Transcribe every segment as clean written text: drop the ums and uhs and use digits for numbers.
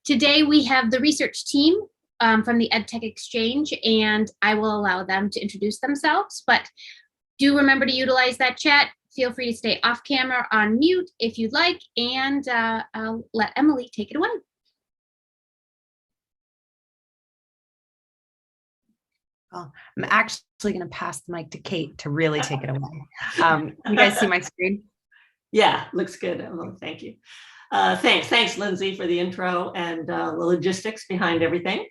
Today we have the research team from the EdTech Exchange, and I will allow them to introduce themselves, but do remember to utilize that chat. Feel free to stay off camera on mute if you'd like, and I'll let Emily take it away. Well, I'm actually going to pass the mic to Kate to really take it away. You guys see my screen? Yeah, looks good, Emily. Thank you. Thanks, Lindsay, for the intro and the logistics behind everything.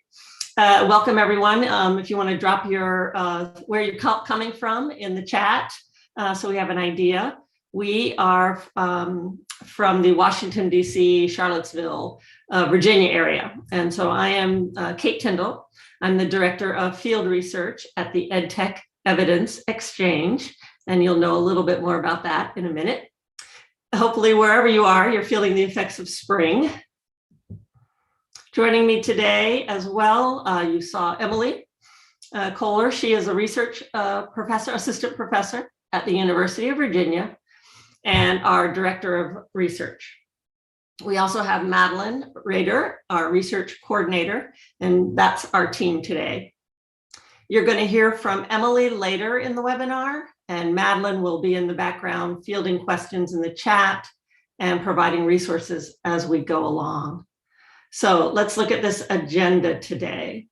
Welcome, everyone. If you want to drop your where you're coming from in the chat, so we have an idea. We are from the Washington, D.C., Charlottesville, Virginia area. And so I am Kate Tyndall. I'm the Director of Field Research at the EdTech Evidence Exchange, and you'll know a little bit more about that in a minute. Hopefully, wherever you are, you're feeling the effects of spring. Joining me today as well, you saw Emily Kohler. She is a research assistant professor at the University of Virginia and our Director of Research. We also have Madeline Rader, our research coordinator, and that's our team today. You're going to hear from Emily later in the webinar, and Madeline will be in the background fielding questions in the chat and providing resources as we go along. So let's look at this agenda today.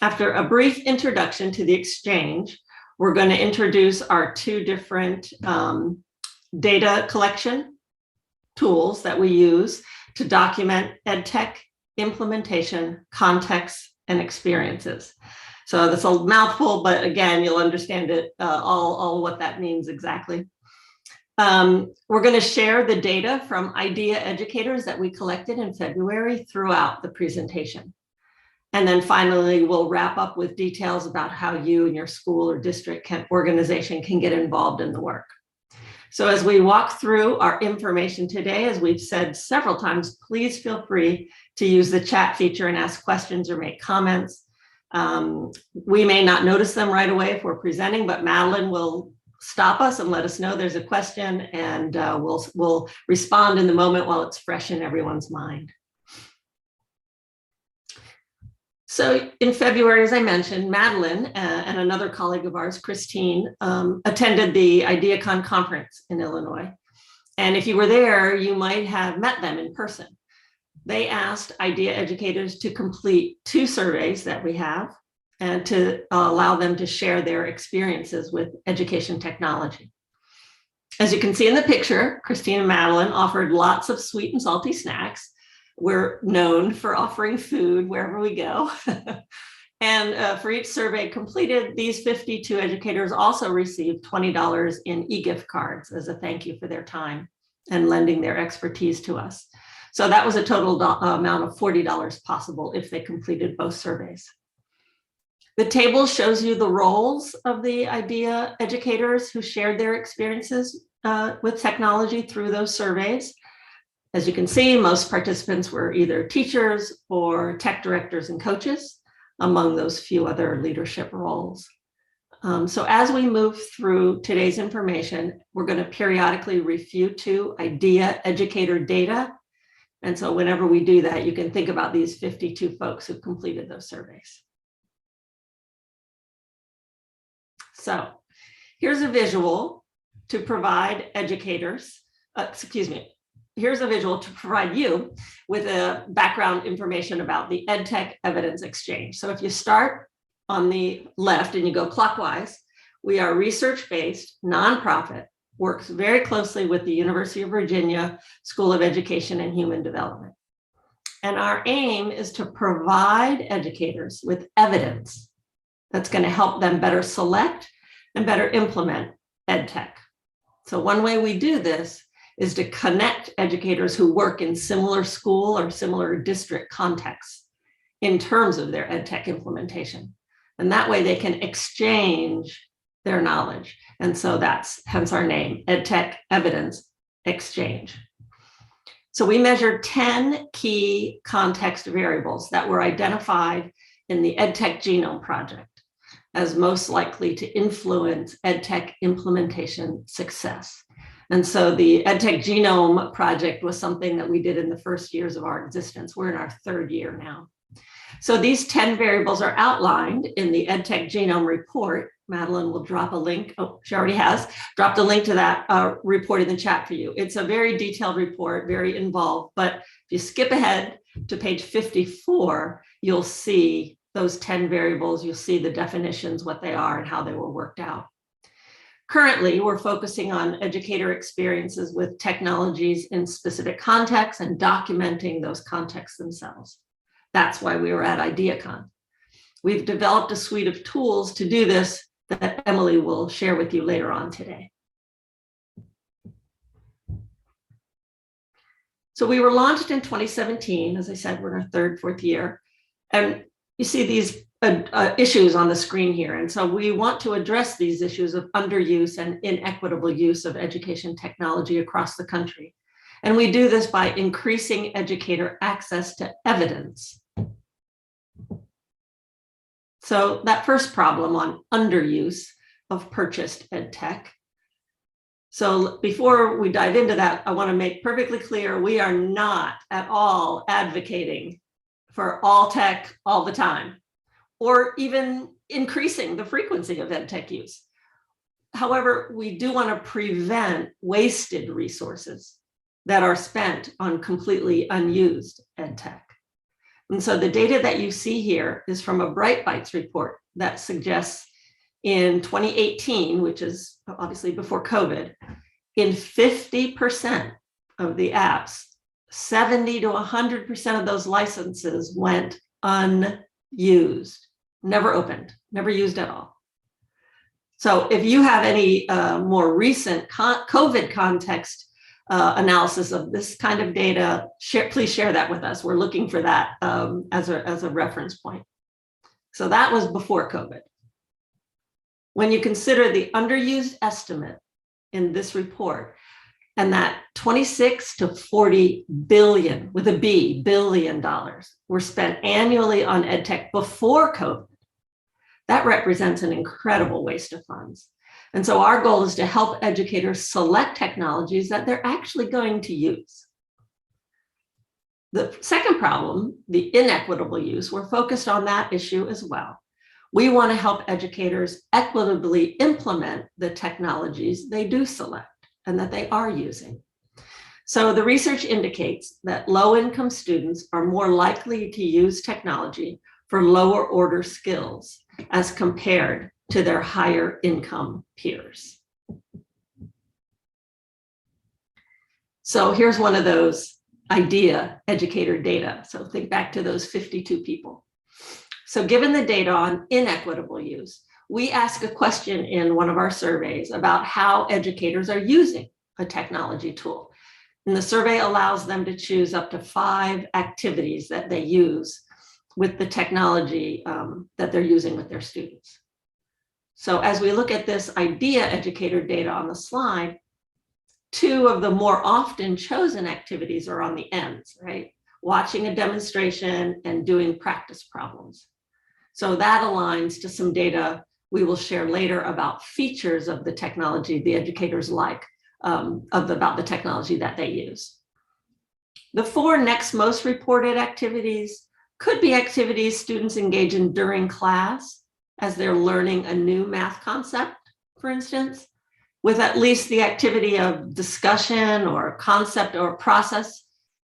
After a brief introduction to the exchange, we're going to introduce our two different data collection tools that we use to document EdTech implementation, contexts, and experiences. So that's a mouthful, but again, you'll understand it, all what that means exactly. We're going to share the data from IDEA educators that we collected in February throughout the presentation. And then finally, we'll wrap up with details about how you and your school or district organization can get involved in the work. So as we walk through our information today, as we've said several times, please feel free to use the chat feature and ask questions or make comments. We may not notice them right away if we're presenting, but Madeline will stop us and let us know there's a question, and we'll respond in the moment while it's fresh in everyone's mind. So in February, as I mentioned, Madeline and another colleague of ours, Christine, attended the IdeaCon conference in Illinois. And if you were there, you might have met them in person. They asked IDEA educators to complete 2 surveys that we have and to allow them to share their experiences with education technology. As you can see in the picture, Christine and Madeline offered lots of sweet and salty snacks. We're known for offering food wherever we go. And for each survey completed, these 52 educators also received $20 in e-gift cards as a thank you for their time and lending their expertise to us. So that was a total amount of $40 possible if they completed both surveys. The table shows you the roles of the IDEA educators who shared their experiences with technology through those surveys. As you can see, most participants were either teachers or tech directors and coaches, among those few other leadership roles. So as we move through today's information, we're going to periodically refute to IDEA educator data. And so whenever we do that, you can think about these 52 folks who completed those surveys. So here's a visual to provide educators, here's a visual to provide you with a background information about the EdTech Evidence Exchange. So if you start on the left and you go clockwise, we are research-based, nonprofit, works very closely with the University of Virginia School of Education and Human Development. And our aim is to provide educators with evidence that's going to help them better select and better implement EdTech. So one way we do this is to connect educators who work in similar school or similar district contexts in terms of their EdTech implementation. And that way they can exchange their knowledge. And so that's hence our name, EdTech Evidence Exchange. So we measured 10 key context variables that were identified in the EdTech Genome Project as most likely to influence EdTech implementation success. And so the EdTech Genome project was something that we did in the first years of our existence. We're in our third year now. So these 10 variables are outlined in the EdTech Genome report. Madeline will drop a link. Oh, she already has dropped a link to that report in the chat for you. It's a very detailed report, very involved, but if you skip ahead to page 54, you'll see those 10 variables. You'll see the definitions, what they are and how they were worked out. Currently, we're focusing on educator experiences with technologies in specific contexts and documenting those contexts themselves. That's why we were at IdeaCon. We've developed a suite of tools to do this that Emily will share with you later on today. So we were launched in 2017. As I said, we're in our third, fourth year. And you see these issues on the screen here. And so we want to address these issues of underuse and inequitable use of education technology across the country. And we do this by increasing educator access to evidence. So that first problem on underuse of purchased ed tech. So before we dive into that, I want to make perfectly clear, we are not at all advocating for all tech all the time, or even increasing the frequency of ed tech use. However, we do want to prevent wasted resources that are spent on completely unused ed tech. And so the data that you see here is from a Bright Bites report that suggests in 2018, which is obviously before COVID, in 50% of the apps, 70 to 100% of those licenses went unused, never opened, never used at all. So if you have any more recent COVID context analysis of this kind of data, please share that with us. We're looking for that as a reference point. So that was before COVID. When you consider the underused estimate in this report, and that 26 to 40 billion, with a B, billion dollars, were spent annually on ed tech before COVID, that represents an incredible waste of funds. And so our goal is to help educators select technologies that they're actually going to use. The second problem, the inequitable use, we're focused on that issue as well. We want to help educators equitably implement the technologies they do select and that they are using. So the research indicates that low-income students are more likely to use technology for lower order skills as compared to their higher income peers. So here's one of those IDEA educator data. So think back to those 52 people. So given the data on inequitable use, we ask a question in one of our surveys about how educators are using a technology tool. And the survey allows them to choose up to 5 activities that they use with the technology that they're using with their students. So as we look at this IDEA educator data on the slide, 2 of the more often chosen activities are on the ends, right? Watching a demonstration and doing practice problems. So that aligns to some data we will share later about features of the technology the educators like, about the technology that they use. The 4 next most reported activities could be activities students engage in during class as they're learning a new math concept, for instance, with at least the activity of discussion or concept or process,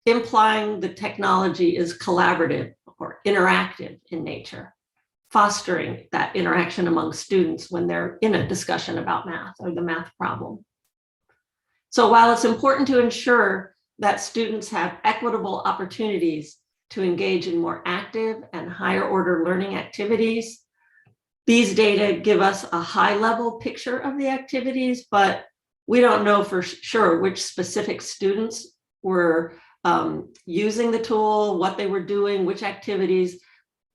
implying the technology is collaborative or interactive in nature, fostering that interaction among students when they're in a discussion about math or the math problem. So while it's important to ensure that students have equitable opportunities to engage in more active and higher order learning activities, these data give us a high level picture of the activities, but we don't know for sure which specific students were using the tool, what they were doing, which activities,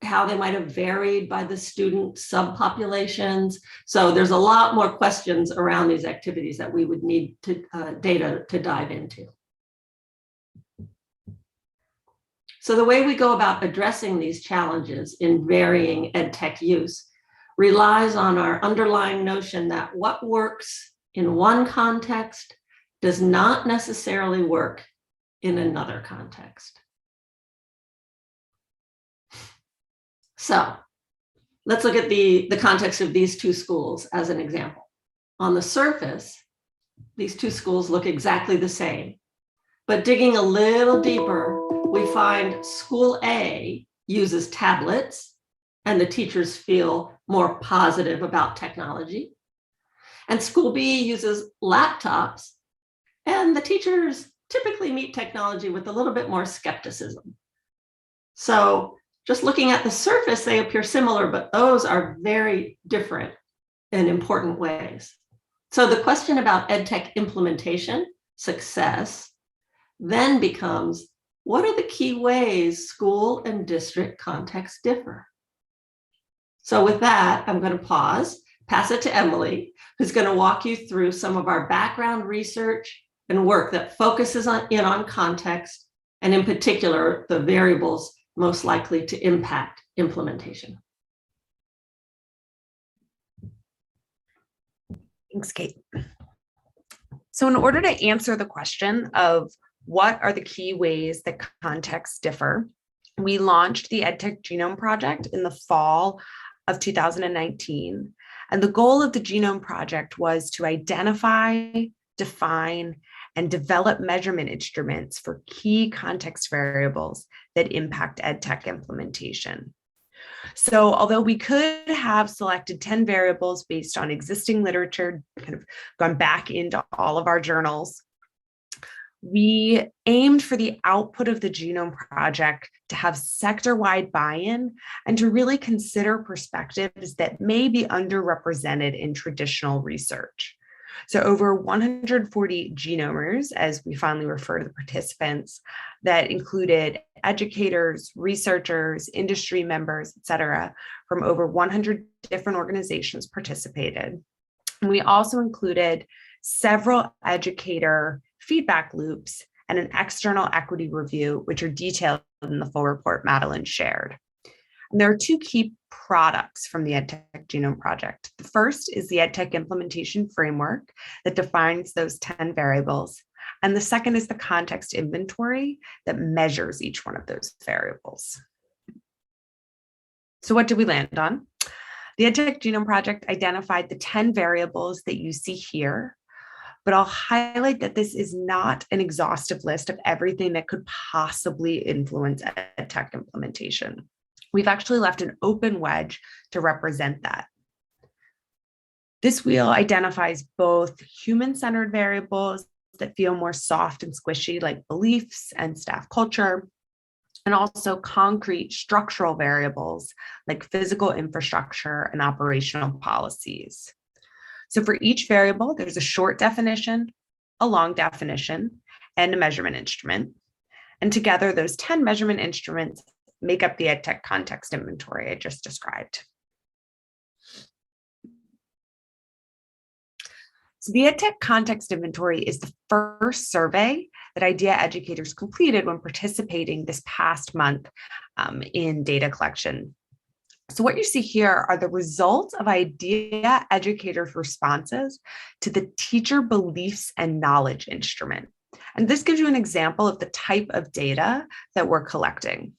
how they might have varied by the student subpopulations. So there's a lot more questions around these activities that we would need data to dive into. So the way we go about addressing these challenges in varying ed tech use relies on our underlying notion that what works in one context does not necessarily work in another context. So let's look at the context of these two schools as an example. On the surface, these two schools look exactly the same, but digging a little deeper, we find school A uses tablets and the teachers feel more positive about technology. And school B uses laptops and the teachers typically meet technology with a little bit more skepticism. So just looking at the surface, they appear similar, but those are very different in important ways. So the question about EdTech implementation, success, then becomes, what are the key ways school and district contexts differ? So with that, I'm going to pause, pass it to Emily, who's going to walk you through some of our background research and work that focuses on context, and in particular, the variables most likely to impact implementation. Thanks, Kate. So in order to answer the question of what are the key ways that contexts differ, we launched the EdTech Genome Project in the fall of 2019. And the goal of the Genome Project was to identify, define, and develop measurement instruments for key context variables that impact EdTech implementation. So although we could have selected 10 variables based on existing literature, kind of gone back into all of our journals, we aimed for the output of the Genome Project to have sector-wide buy-in and to really consider perspectives that may be underrepresented in traditional research. So over 140 genomers, as we fondly refer to the participants, that included educators, researchers, industry members, et cetera, from over 100 different organizations participated. And we also included several educator feedback loops and an external equity review, which are detailed in the full report Madeline shared. And there are two key products from the EdTech Genome Project. The first is the EdTech Implementation Framework that defines those 10 variables. And the second is the context inventory that measures each one of those variables. So what did we land on? The EdTech Genome Project identified the 10 variables that you see here, but I'll highlight that this is not an exhaustive list of everything that could possibly influence EdTech implementation. We've actually left an open wedge to represent that. This wheel identifies both human-centered variables that feel more soft and squishy, like beliefs and staff culture, and also concrete structural variables like physical infrastructure and operational policies. So for each variable, there's a short definition, a long definition, and a measurement instrument. And together, those 10 measurement instruments make up the EdTech context inventory I just described. So the EdTech context inventory is the first survey that IDEA educators completed when participating this past month in data collection. So what you see here are the results of IDEA educators' responses to the teacher beliefs and knowledge instrument. And this gives you an example of the type of data that we're collecting.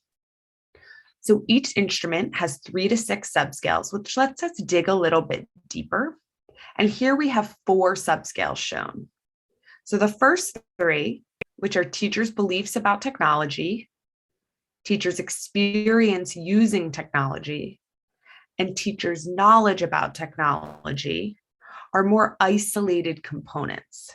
So each instrument has 3 to 6 subscales, which lets us dig a little bit deeper. And here we have 4 subscales shown. So the first 3, which are teachers' beliefs about technology, teachers' experience using technology, and teachers' knowledge about technology, are more isolated components.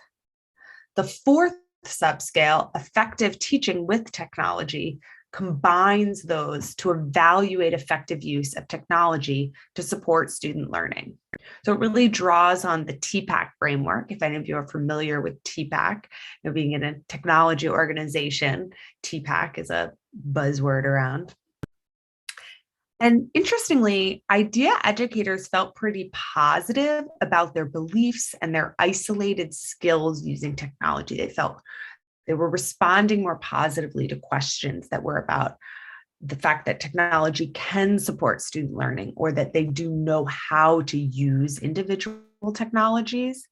The 4th subscale, effective teaching with technology, combines those to evaluate effective use of technology to support student learning. So it really draws on the TPAC framework. If any of you are familiar with TPAC, being in a technology organization, TPAC is a buzzword around. And interestingly, IDEA educators felt pretty positive about their beliefs and their isolated skills using technology. They felt they were responding more positively to questions that were about the fact that technology can support student learning or that they do know how to use individual technologies.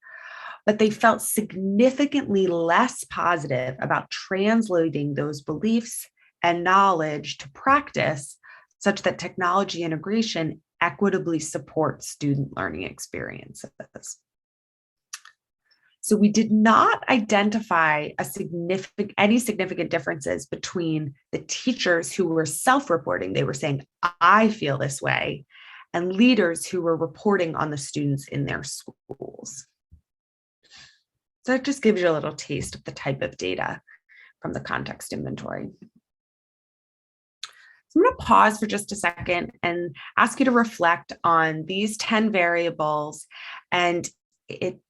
but they felt significantly less positive about translating those beliefs and knowledge to practice such that technology integration equitably supports student learning experiences. So we did not identify any significant differences between the teachers who were self-reporting, they were saying, I feel this way, and leaders who were reporting on the students in their schools. So that just gives you a little taste of the type of data from the context inventory. So I'm going to pause for just a second and ask you to reflect on these 10 variables and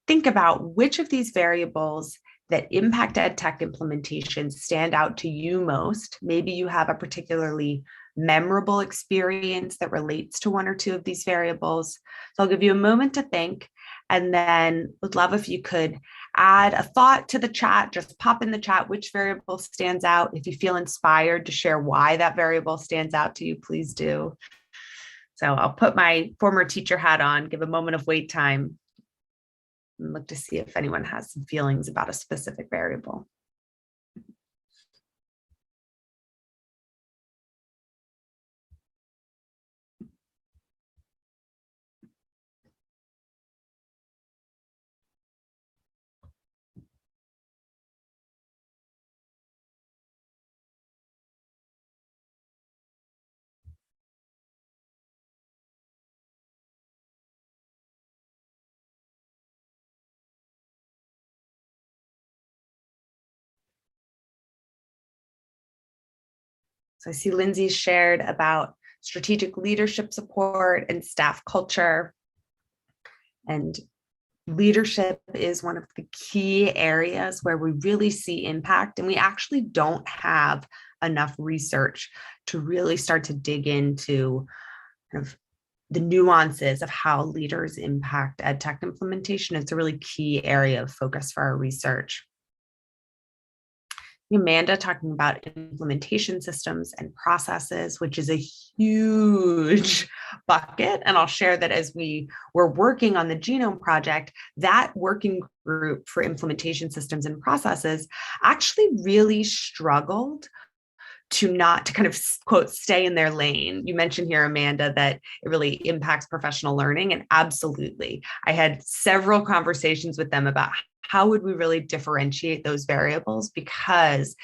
think about which of these variables that impact EdTech implementation stand out to you most. Maybe you have a particularly memorable experience that relates to one or two of these variables. So I'll give you a moment to think, and then would love if you could add a thought to the chat. Just pop in the chat which variable stands out. If you feel inspired to share why that variable stands out to you, please do. So I'll put my former teacher hat on, give a moment of wait time, and look to see if anyone has some feelings about a specific variable. So I see Lindsay shared about strategic leadership support and staff culture. And leadership is one of the key areas where we really see impact, and we actually don't have enough research to really start to dig into kind of the nuances of how leaders impact EdTech implementation. It's a really key area of focus for our research. Amanda talking about implementation systems and processes, which is a huge bucket. And I'll share that as we were working on the Genome Project, that working group for implementation systems and processes actually really struggled to kind of, quote, stay in their lane. You mentioned here, Amanda, that it really impacts professional learning, and absolutely. I had several conversations with them about how would we really differentiate those variables, because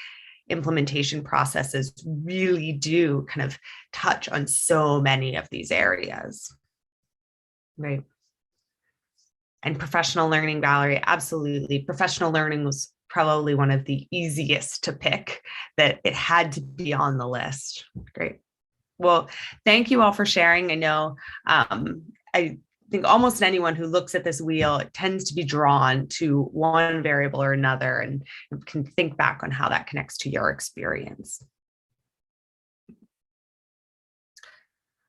implementation processes really do kind of touch on so many of these areas, right? And professional learning, Valerie, absolutely. Professional learning was probably one of the easiest to pick, that it had to be on the list. Great. Well, thank you all for sharing. I know I think almost anyone who looks at this wheel tends to be drawn to one variable or another, and can think back on how that connects to your experience.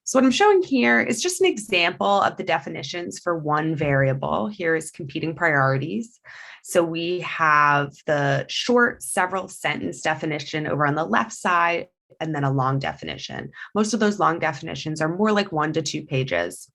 So what I'm showing here is just an example of the definitions for one variable. Here is competing priorities. So we have the short several sentence definition over on the left side, and then a long definition. Most of those long definitions are more like 1 to 2 pages.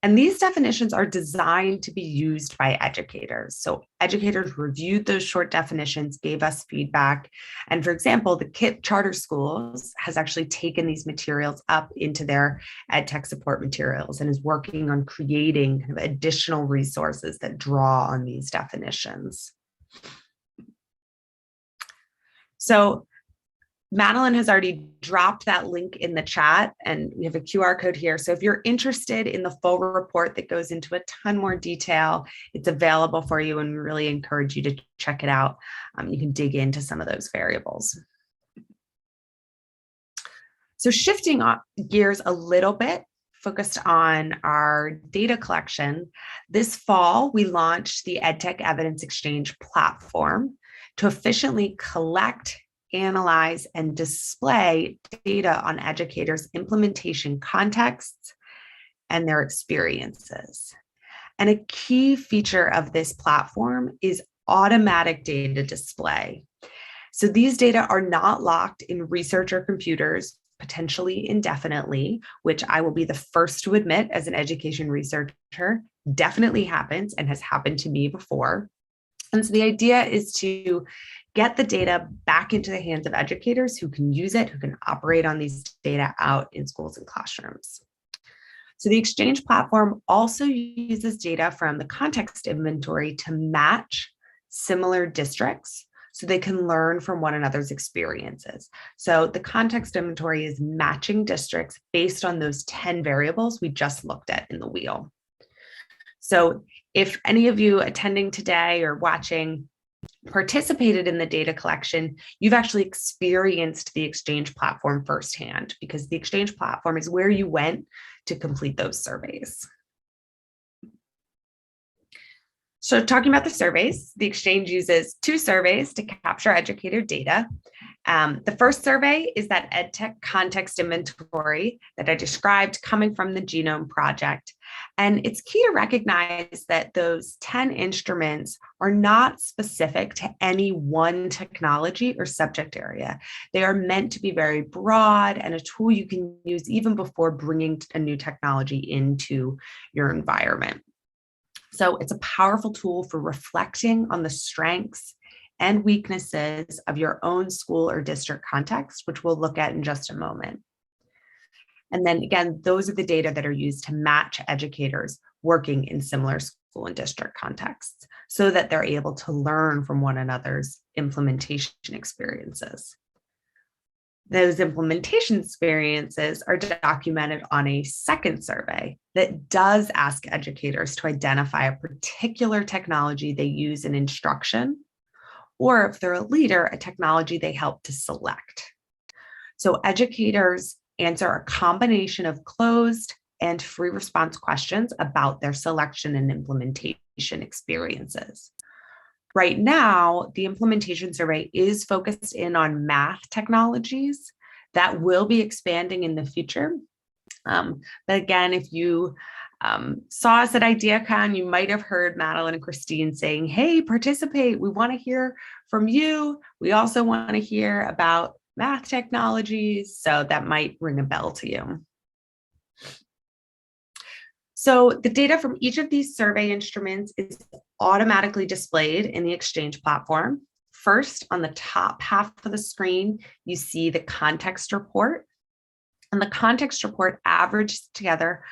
And these definitions are designed to be used by educators. So educators reviewed those short definitions, gave us feedback. And for example, the KIPP Charter Schools has actually taken these materials up into their EdTech support materials and is working on creating kind of additional resources that draw on these definitions. So Madeline has already dropped that link in the chat, and we have a QR code here. So if you're interested in the full report that goes into a ton more detail, it's available for you, and we really encourage you to check it out. You can dig into some of those variables. So shifting gears a little bit, focused on our data collection, this fall we launched the EdTech Evidence Exchange platform to efficiently collect, analyze, and display data on educators' implementation contexts and their experiences. And a key feature of this platform is automatic data display. So these data are not locked in researcher computers, potentially indefinitely, which I will be the first to admit as an education researcher definitely happens and has happened to me before. And so the idea is to get the data back into the hands of educators who can use it, who can operate on these data out in schools and classrooms. So the Exchange platform also uses data from the context inventory to match similar districts so they can learn from one another's experiences. So the context inventory is matching districts based on those 10 variables we just looked at in the wheel. So if any of you attending today or watching participated in the data collection, you've actually experienced the Exchange platform firsthand, because the Exchange platform is where you went to complete those surveys. So talking about the surveys, the Exchange uses 2 surveys to capture educator data. The first survey is that EdTech context inventory that I described coming from the Genome Project. And it's key to recognize that those 10 instruments are not specific to any one technology or subject area. They are meant to be very broad and a tool you can use even before bringing a new technology into your environment. So it's a powerful tool for reflecting on the strengths and weaknesses of your own school or district context, which we'll look at in just a moment. And then again, those are the data that are used to match educators working in similar school and district contexts so that they're able to learn from one another's implementation experiences. Those implementation experiences are documented on a second survey that does ask educators to identify a particular technology they use in instruction, or if they're a leader, a technology they help to select. So educators answer a combination of closed and free response questions about their selection and implementation experiences. Right now, the implementation survey is focused in on math technologies. That will be expanding in the future. But again, if you saw us at IdeaCon, you might have heard Madeline and Christine saying, hey, participate. We want to hear from you. We also want to hear about math technologies. So that might ring a bell to you. So the data from each of these survey instruments is automatically displayed in the Exchange platform. First, on the top half of the screen, you see the context report. And the context report averages together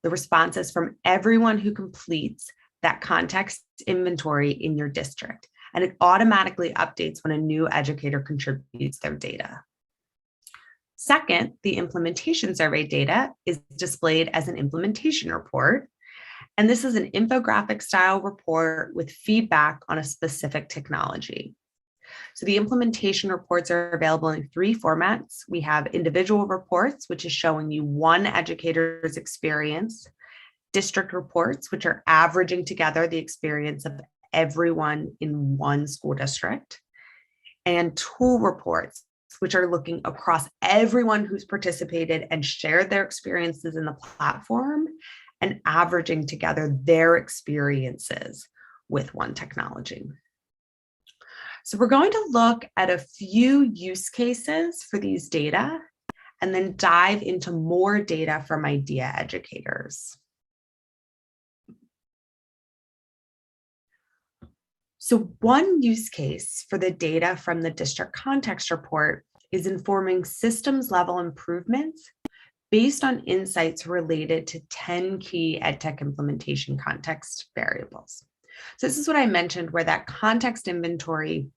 the responses from everyone who completes that context inventory in your district. And it automatically updates when a new educator contributes their data. Second, the implementation survey data is displayed as an implementation report. And this is an infographic style report with feedback on a specific technology. So the implementation reports are available in 3 formats. We have individual reports, which is showing you one educator's experience, district reports, which are averaging together the experience of everyone in one school district, and tool reports, which are looking across everyone who's participated and shared their experiences in the platform and averaging together their experiences with one technology. So we're going to look at a few use cases for these data and then dive into more data from IDEA educators. So one use case for the data from the district context report is informing systems level improvements based on insights related to 10 key EdTech implementation context variables. So this is what I mentioned, where that context inventory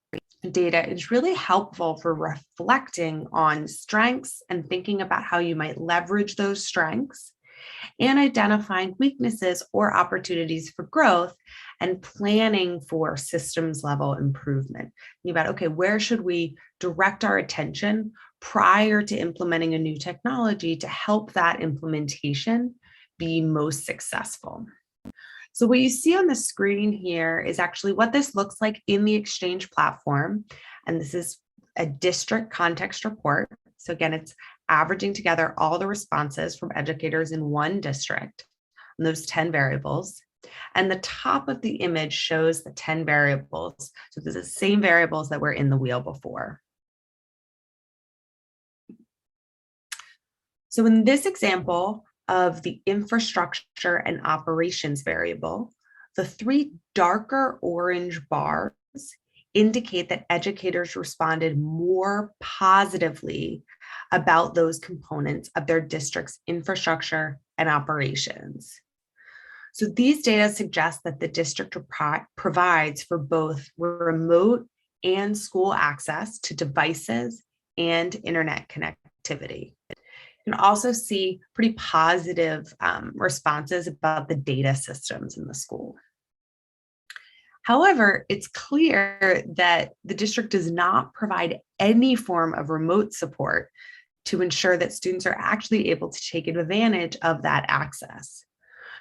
data is really helpful for reflecting on strengths and thinking about how you might leverage those strengths and identifying weaknesses or opportunities for growth and planning for systems level improvement. Think about, okay, where should we direct our attention prior to implementing a new technology to help that implementation be most successful? So what you see on the screen here is actually what this looks like in the Exchange platform. And this is a district context report. So again, it's averaging together all the responses from educators in one district, and those 10 variables. And the top of the image shows the 10 variables. So this is the same variables that were in the wheel before. So in this example of the infrastructure and operations variable, the three darker orange bars indicate that educators responded more positively about those components of their district's infrastructure and operations. So these data suggest that the district provides for both remote and school access to devices and internet connectivity. You can also see pretty positive responses about the data systems in the school. However, it's clear that the district does not provide any form of remote support to ensure that students are actually able to take advantage of that access.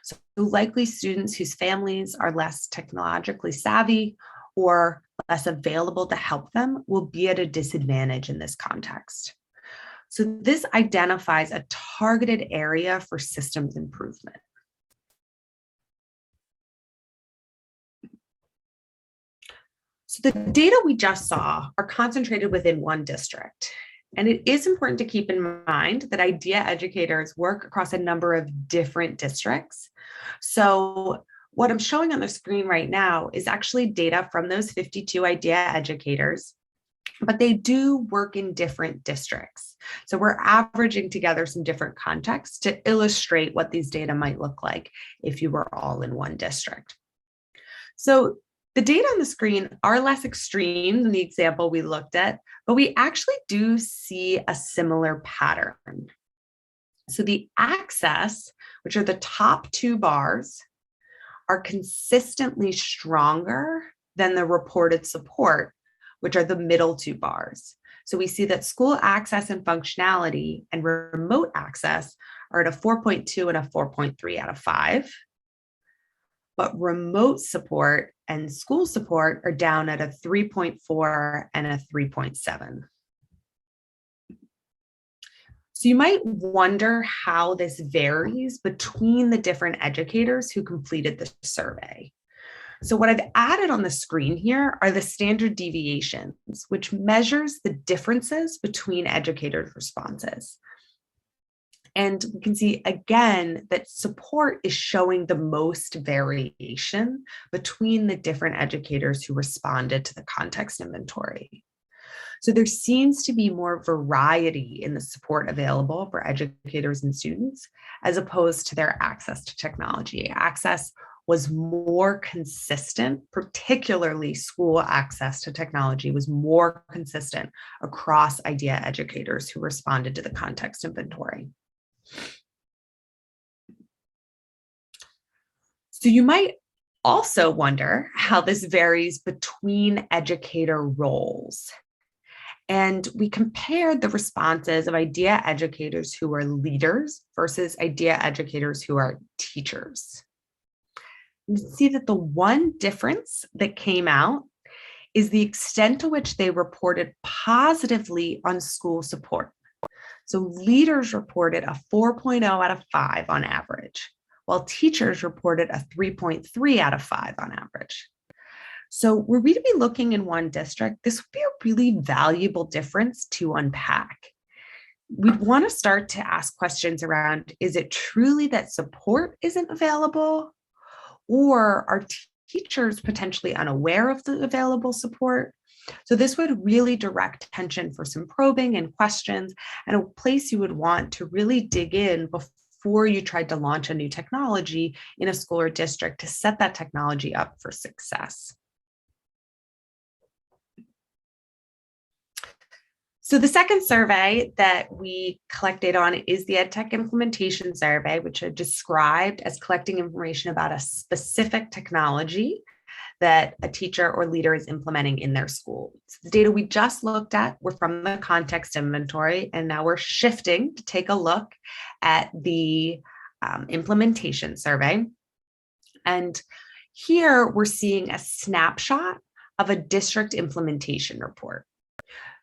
So likely students whose families are less technologically savvy or less available to help them will be at a disadvantage in this context. So this identifies a targeted area for systems improvement. So the data we just saw are concentrated within one district. And it is important to keep in mind that IDEA educators work across a number of different districts. So what I'm showing on the screen right now is actually data from those 52 IDEA educators, but they do work in different districts. So we're averaging together some different contexts to illustrate what these data might look like if you were all in one district. So the data on the screen are less extreme than the example we looked at, but we actually do see a similar pattern. So the access, which are the top two bars, are consistently stronger than the reported support, which are the middle two bars. So we see that school access and functionality and remote access are at a 4.2 and a 4.3 out of 5. But remote support and school support are down at a 3.4 and a 3.7. So you might wonder how this varies between the different educators who completed the survey. So what I've added on the screen here are the standard deviations, which measures the differences between educators' responses. And we can see again that support is showing the most variation between the different educators who responded to the context inventory. So there seems to be more variety in the support available for educators and students as opposed to their access to technology. Access was more consistent, particularly school access to technology was more consistent across IDEA educators who responded to the context inventory. So you might also wonder how this varies between educator roles. And we compared the responses of IDEA educators who are leaders versus IDEA educators who are teachers. You can see that the one difference that came out is the extent to which they reported positively on school support. So leaders reported a 4.0 out of 5 on average, while teachers reported a 3.3 out of 5 on average. So were we to be looking in one district, this would be a really valuable difference to unpack. We'd want to start to ask questions around, is it truly that support isn't available? Or are teachers potentially unaware of the available support? So this would really direct attention for some probing and questions, and a place you would want to really dig in before you tried to launch a new technology in a school or district to set that technology up for success. So the second survey that we collected on is the EdTech Implementation Survey, which are described as collecting information about a specific technology that a teacher or leader is implementing in their school. So the data we just looked at were from the context inventory, and now we're shifting to take a look at the implementation survey. And here we're seeing a snapshot of a district implementation report.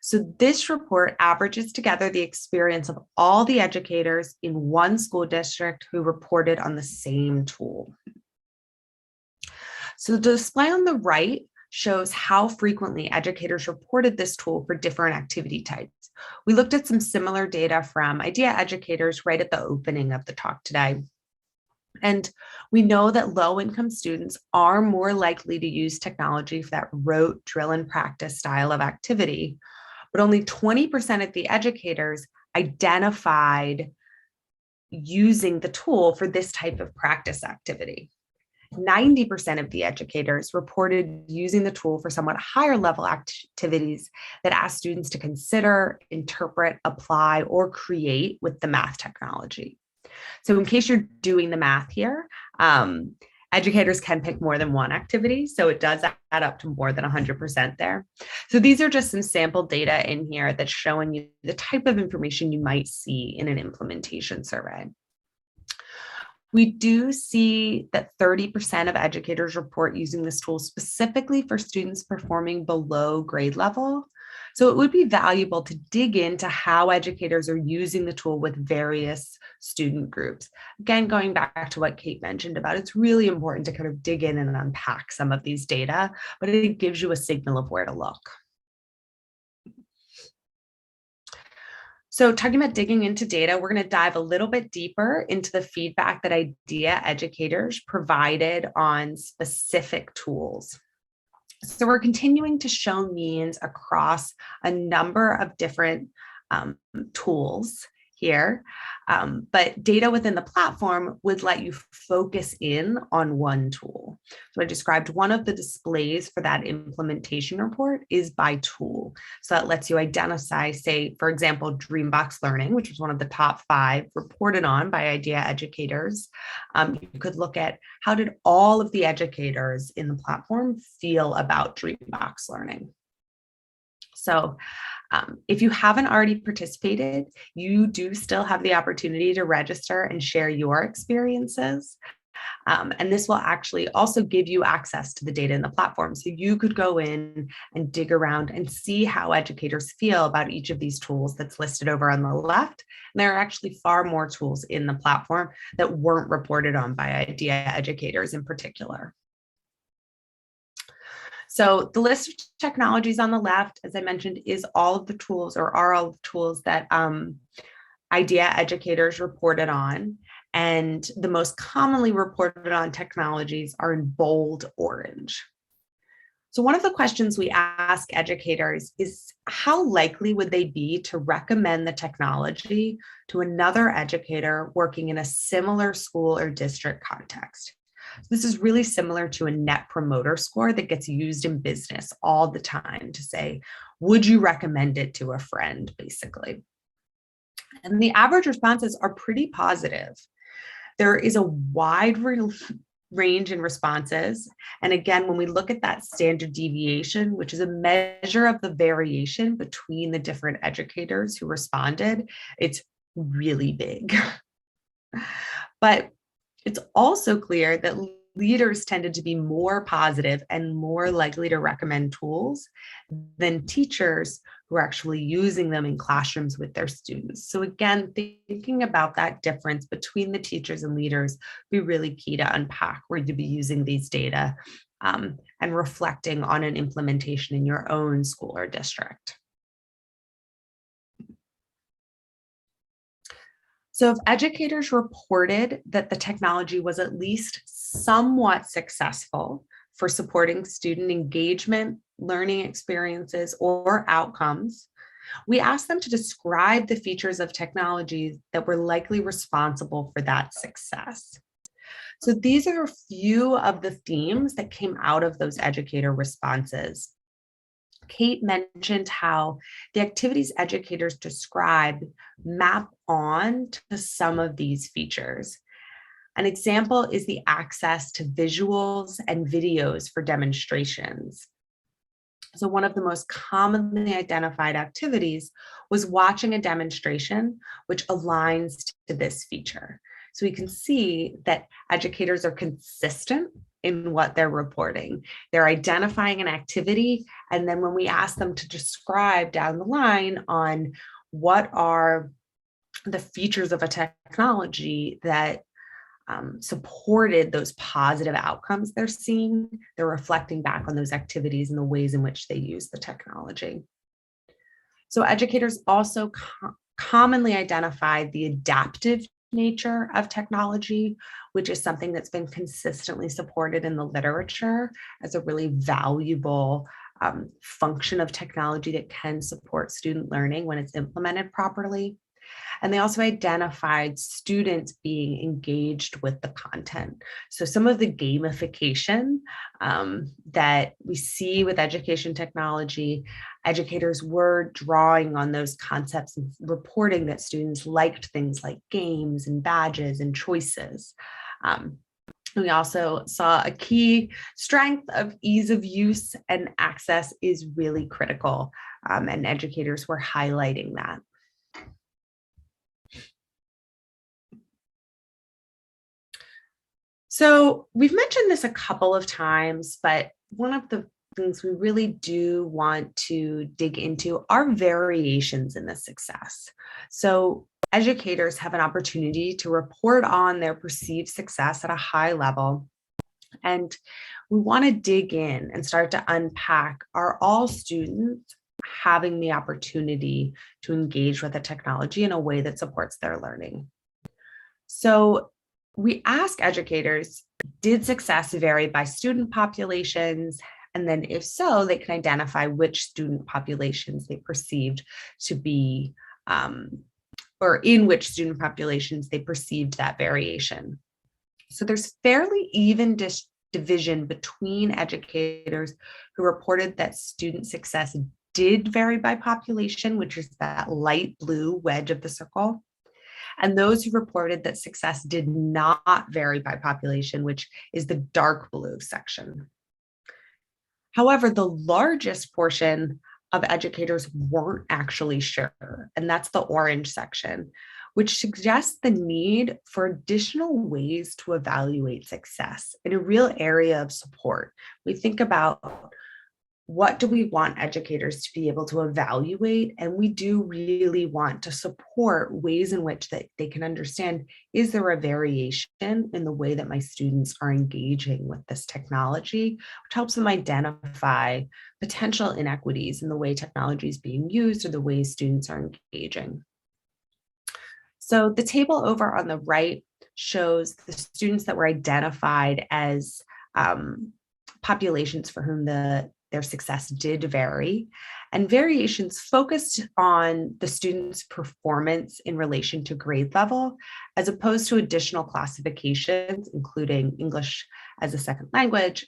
So this report averages together the experience of all the educators in one school district who reported on the same tool. So the display on the right shows how frequently educators reported this tool for different activity types. We looked at some similar data from IDEA educators right at the opening of the talk today. And we know that low-income students are more likely to use technology for that rote drill and practice style of activity, but only 20% of the educators identified using the tool for this type of practice activity. 90% of the educators reported using the tool for somewhat higher level activities that ask students to consider, interpret, apply, or create with the math technology. So in case you're doing the math here, educators can pick more than one activity, so it does add up to more than 100% there. So these are just some sample data in here that's showing you the type of information you might see in an implementation survey. We do see that 30% of educators report using this tool specifically for students performing below grade level. So it would be valuable to dig into how educators are using the tool with various student groups. Again, going back to what Kate mentioned about, it's really important to kind of dig in and unpack some of these data, but it gives you a signal of where to look. So talking about digging into data, we're going to dive a little bit deeper into the feedback that IDEA educators provided on specific tools. So we're continuing to show means across a number of different tools here, but data within the platform would let you focus in on one tool. So I described one of the displays for that implementation report is by tool. So that lets you identify, say, for example, Dreambox Learning, which was one of the top 5 reported on by IDEA educators. You could look at how did all of the educators in the platform feel about Dreambox Learning. So if you haven't already participated, you do still have the opportunity to register and share your experiences. And this will actually also give you access to the data in the platform. So you could go in and dig around and see how educators feel about each of these tools that's listed over on the left. And there are actually far more tools in the platform that weren't reported on by IDEA educators in particular. So the list of technologies on the left, as I mentioned, is all of the tools or are all the tools that IDEA educators reported on. And the most commonly reported on technologies are in bold orange. So one of the questions we ask educators is how likely would they be to recommend the technology to another educator working in a similar school or district context? This is really similar to a net promoter score that gets used in business all the time to say, would you recommend it to a friend, basically? And the average responses are pretty positive. There is a wide range in responses. And again, when we look at that standard deviation, which is a measure of the variation between the different educators who responded, it's really big. But it's also clear that leaders tended to be more positive and more likely to recommend tools than teachers who are actually using them in classrooms with their students. So again, thinking about that difference between the teachers and leaders be really key to unpack where you'd be using these data and reflecting on an implementation in your own school or district. So if educators reported that the technology was at least somewhat successful for supporting student engagement, learning experiences, or outcomes, we asked them to describe the features of technologies that were likely responsible for that success. So these are a few of the themes that came out of those educator responses. Kate mentioned how the activities educators described map on to some of these features. An example is the access to visuals and videos for demonstrations. So one of the most commonly identified activities was watching a demonstration, which aligns to this feature. So we can see that educators are consistent in what they're reporting. They're identifying an activity, and then when we ask them to describe down the line on what are the features of a technology that supported those positive outcomes they're seeing. They're reflecting back on those activities and the ways in which they use the technology. So educators also commonly identified the adaptive nature of technology, which is something that's been consistently supported in the literature as a really valuable function of technology that can support student learning when it's implemented properly. And they also identified students being engaged with the content. So some of the gamification that we see with education technology, educators were drawing on those concepts and reporting that students liked things like games and badges and choices. We also saw a key strength of ease of use and access is really critical, and educators were highlighting that. So we've mentioned this a couple of times, but one of the things we really do want to dig into are variations in the success. So educators have an opportunity to report on their perceived success at a high level. And we want to dig in and start to unpack, are all students having the opportunity to engage with the technology in a way that supports their learning? So we ask educators, did success vary by student populations? And then if so, they can identify which student populations they perceived to be, or in which student populations they perceived that variation. So there's fairly even division between educators who reported that student success did vary by population, which is that light blue wedge of the circle, and those who reported that success did not vary by population, which is the dark blue section. However, the largest portion of educators weren't actually sure, and that's the orange section, which suggests the need for additional ways to evaluate success in a real area of support. We think about, what do we want educators to be able to evaluate? And we do really want to support ways in which that they can understand, is there a variation in the way that my students are engaging with this technology, which helps them identify potential inequities in the way technology is being used or the way students are engaging. So the table over on the right shows the students that were identified as populations for whom their success did vary, and variations focused on the student's performance in relation to grade level, as opposed to additional classifications, including English as a second language,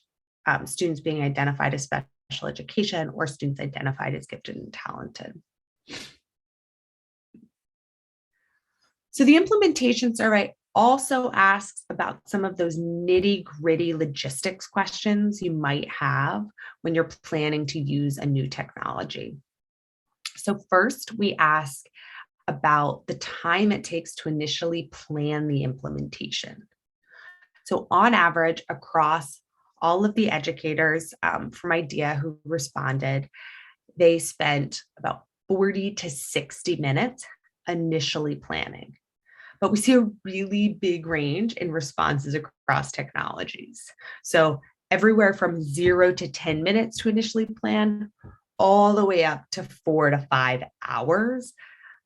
students being identified as special education, or students identified as gifted and talented. So the implementation survey also asks about some of those nitty-gritty logistics questions you might have when you're planning to use a new technology. So first, we ask about the time it takes to initially plan the implementation. So on average, across all of the educators from IDEA who responded, they spent about 40 to 60 minutes initially planning. But we see a really big range in responses across technologies. So everywhere from 0 to 10 minutes to initially plan, all the way up to 4 to 5 hours.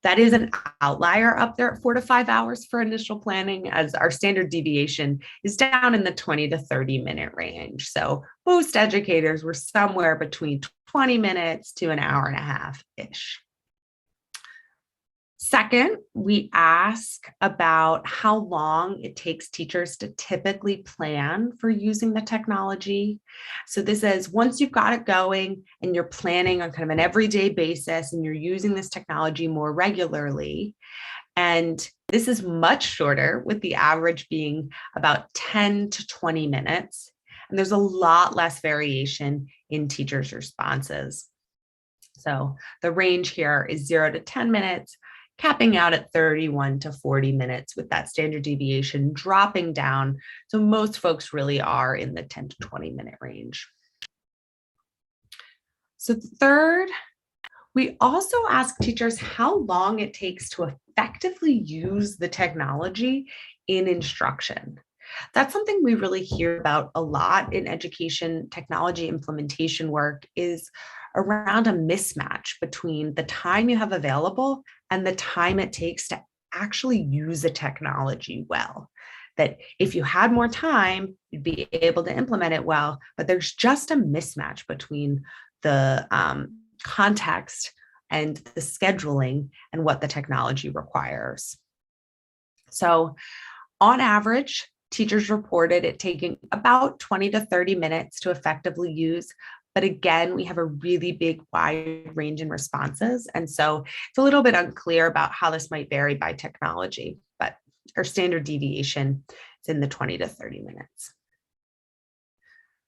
That is an outlier up there at 4 to 5 hours for initial planning, as our standard deviation is down in the 20 to 30 minute range. So most educators were somewhere between 20 minutes to an hour and a half-ish. Second, we ask about how long it takes teachers to typically plan for using the technology. So this is once you've got it going and you're planning on kind of an everyday basis and you're using this technology more regularly. And this is much shorter, with the average being about 10 to 20 minutes. And there's a lot less variation in teachers' responses. So the range here is 0 to 10 minutes, capping out at 31 to 40 minutes, with that standard deviation dropping down. So most folks really are in the 10 to 20 minute range. So third, We also ask teachers how long it takes to effectively use the technology in instruction. That's something we really hear about a lot in education technology implementation work, is around a mismatch between the time you have available and the time it takes to actually use the technology well. That if you had more time, you'd be able to implement it well, but there's just a mismatch between the context and the scheduling and what the technology requires. So on average, teachers reported it taking about 20 to 30 minutes to effectively use. But again, we have a really big wide range in responses. And so it's a little bit unclear about how this might vary by technology, but our standard deviation is in the 20 to 30 minutes.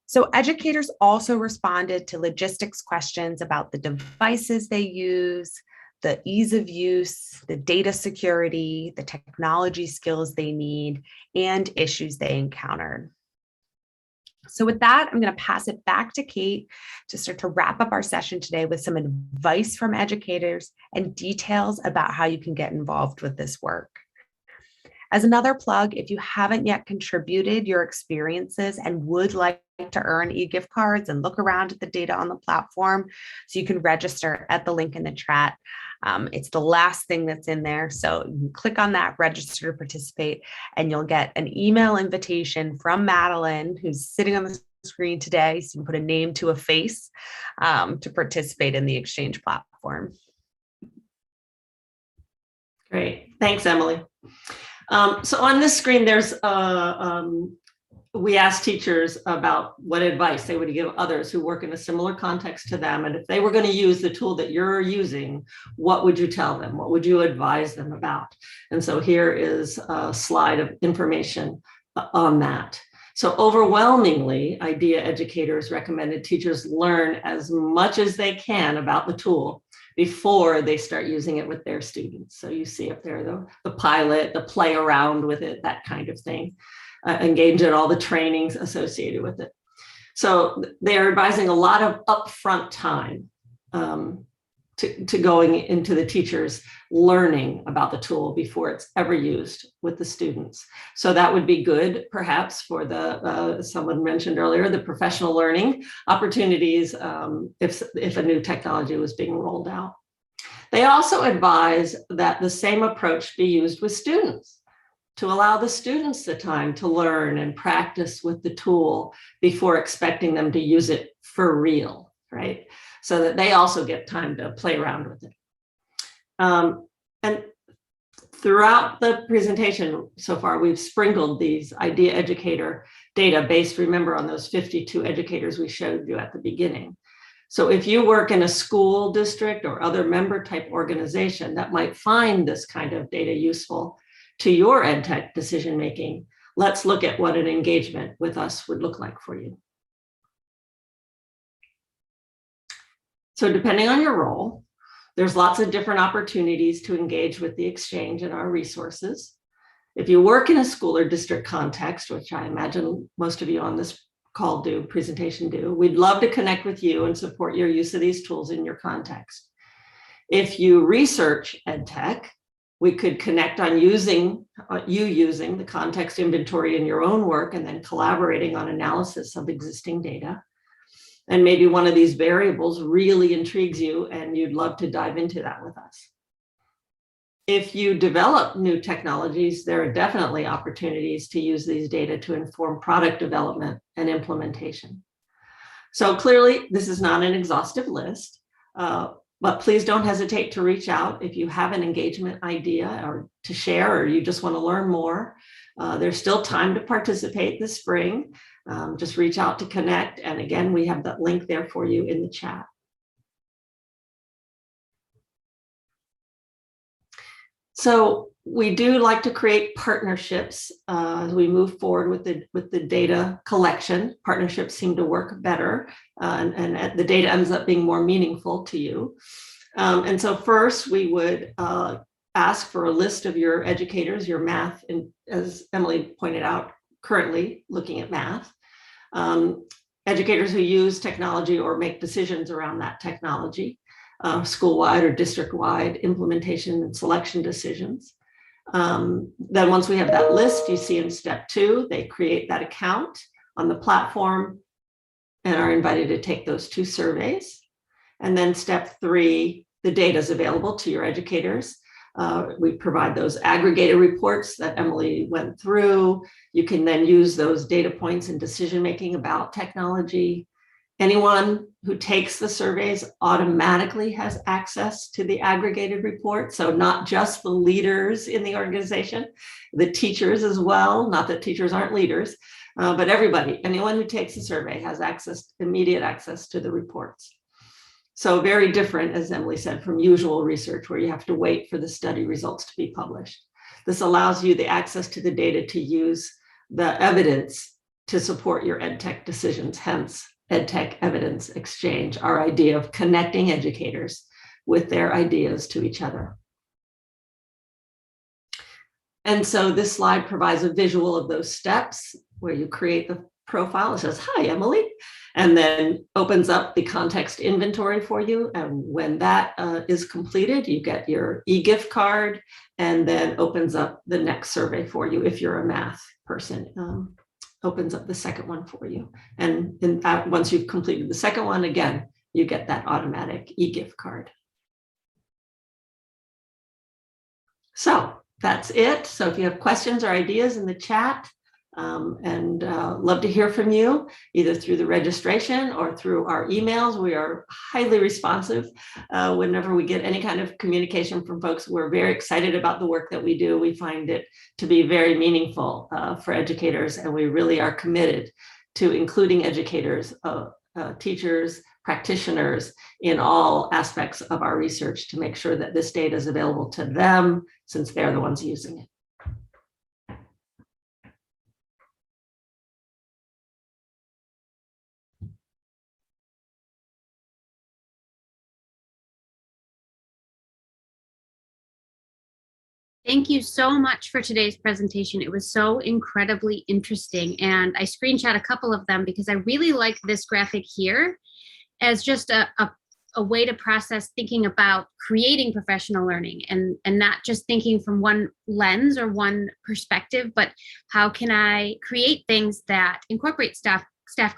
So educators also responded to logistics questions about the devices they use, the ease of use, the data security, the technology skills they need, and issues they encountered. So with that, I'm going to pass it back to Kate to start to wrap up our session today with some advice from educators and details about how you can get involved with this work. As another plug, if you haven't yet contributed your experiences and would like to earn e-gift cards and look around at the data on the platform, so you can register at the link in the chat. It's the last thing that's in there. So you can click on that, register to participate, and you'll get an email invitation from Madeline, who's sitting on the screen today. So you can put a name to a face to participate in the Exchange platform. Great. Thanks, Emily. So on this screen, there's we asked teachers about what advice they would give others who work in a similar context to them. And if they were going to use the tool that you're using, what would you tell them? What would you advise them about? And so here is a slide of information on that. So overwhelmingly, IDEA educators recommended teachers learn as much as they can about the tool before they start using it with their students. So you see up there the pilot, the play around with it, that kind of thing. Engage in all the trainings associated with it. So they're advising a lot of upfront time to going into the teachers learning about the tool before it's ever used with the students. So that would be good, perhaps, for the, someone mentioned earlier, the professional learning opportunities if a new technology was being rolled out. They also advise that the same approach be used with students, to allow the students the time to learn and practice with the tool before expecting them to use it for real, right? So that they also get time to play around with it. And throughout the presentation so far, we've sprinkled these IDEA educator data based, remember, on those 52 educators we showed you at the beginning. So if you work in a school district or other member type organization that might find this kind of data useful to your EdTech decision-making, let's look at what an engagement with us would look like for you. So depending on your role, there's lots of different opportunities to engage with the Exchange and our resources. If you work in a school or district context, which I imagine most of you on this call do, presentation do, we'd love to connect with you and support your use of these tools in your context. If you research EdTech, we could connect on using the context inventory in your own work and then collaborating on analysis of existing data. And maybe one of these variables really intrigues you and you'd love to dive into that with us. If you develop new technologies, there are definitely opportunities to use these data to inform product development and implementation. So clearly, this is not an exhaustive list. But please don't hesitate to reach out if you have an engagement idea or to share, or you just want to learn more. There's still time to participate this spring. Just reach out to connect. And again, we have that link there for you in the chat. So we do like to create partnerships as we move forward with the data collection. Partnerships seem to work better, and the data ends up being more meaningful to you. And so first, we would ask for a list of your educators, your math, and as Emily pointed out, currently looking at math. Educators who use technology or make decisions around that technology. school-wide or district-wide implementation and selection decisions. Then once we have that list, you see in step 2, they create that account on the platform and are invited to take those 2 surveys. And then step 3, the data is available to your educators. We provide those aggregated reports that Emily went through. You can then use those data points in decision-making about technology. Anyone who takes the surveys automatically has access to the aggregated report. So not just the leaders in the organization, the teachers as well. Not that teachers aren't leaders, but everybody, anyone who takes the survey has access, immediate access to the reports. So very different, as Emily said, from usual research where you have to wait for the study results to be published. This allows you the access to the data to use the evidence to support your EdTech decisions, hence EdTech Evidence Exchange, our idea of connecting educators with their ideas to each other. And so this slide provides a visual of those steps where you create the profile. It says, "Hi, Emily," and then opens up the context inventory for you. And when that is completed, you get your e-gift card and then opens up the next survey for you. If you're a math person, opens up the second one for you. And once you've completed the second one, again, you get that automatic e-gift card. So that's it. So if you have questions or ideas in the chat, and love to hear from you, either through the registration or through our emails. We are highly responsive whenever we get any kind of communication from folks. We're very excited about the work that we do. We find it to be very meaningful for educators, and we really are committed to including educators, teachers, practitioners in all aspects of our research to make sure that this data is available to them since they're the ones using it. Thank you so much for today's presentation. It was so incredibly interesting, and I screenshot a couple of them because I really like this graphic here as just a way to process thinking about creating professional learning and not just thinking from one lens or one perspective, but how can I create things that incorporate staff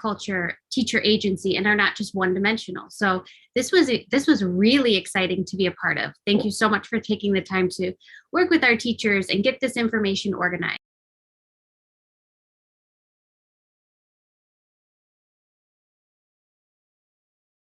culture, teacher agency, and are not just one-dimensional. So this was really exciting to be a part of. Thank you so much for taking the time to work with our teachers and get this information organized.